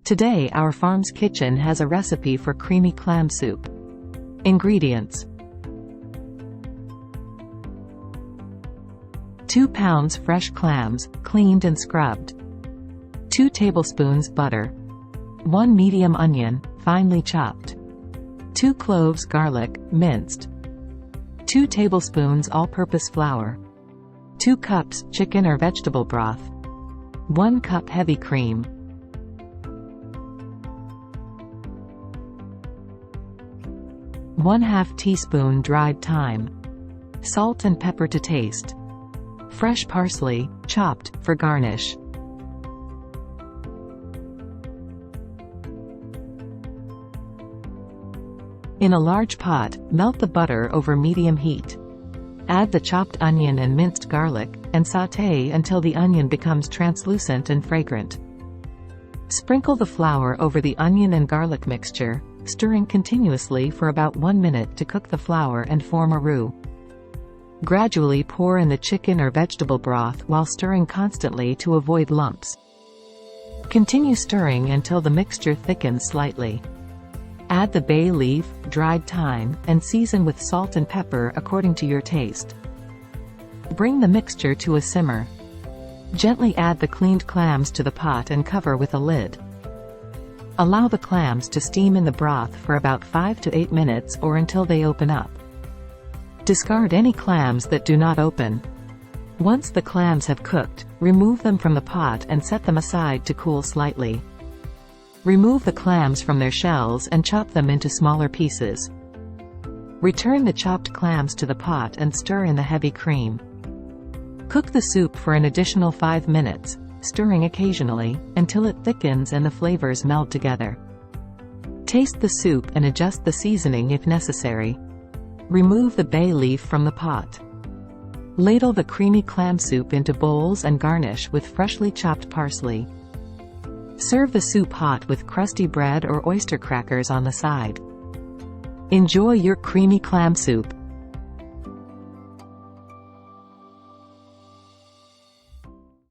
Today our farm's kitchen has a recipe for creamy clam soup. Ingredients: 2 pounds fresh clams, cleaned and scrubbed. 2 tablespoons butter. 1 medium onion, finely chopped. 2 cloves garlic, minced. 2 tablespoons all-purpose flour. 2 cups chicken or vegetable broth. 1 cup heavy cream. 1/2 teaspoon dried thyme. Salt and pepper to taste. Fresh parsley, chopped, for garnish. In a large pot, melt the butter over medium heat. Add the chopped onion and minced garlic, and sauté until the onion becomes translucent and fragrant. Sprinkle the flour over the onion and garlic mixture, stirring continuously for about 1 minute to cook the flour and form a roux. Gradually pour in the chicken or vegetable broth while stirring constantly to avoid lumps. Continue stirring until the mixture thickens slightly. Add the bay leaf, dried thyme, and season with salt and pepper according to your taste. Bring the mixture to a simmer. Gently add the cleaned clams to the pot and cover with a lid. Allow the clams to steam in the broth for about 5 to 8 minutes or until they open up. Discard any clams that do not open. Once the clams have cooked, remove them from the pot and set them aside to cool slightly. Remove the clams from their shells and chop them into smaller pieces. Return the chopped clams to the pot and stir in the heavy cream. Cook the soup for an additional 5 minutes, stirring occasionally, until it thickens and the flavors meld together. Taste the soup and adjust the seasoning if necessary. Remove the bay leaf from the pot. Ladle the creamy clam soup into bowls and garnish with freshly chopped parsley. Serve the soup hot with crusty bread or oyster crackers on the side. Enjoy your creamy clam soup.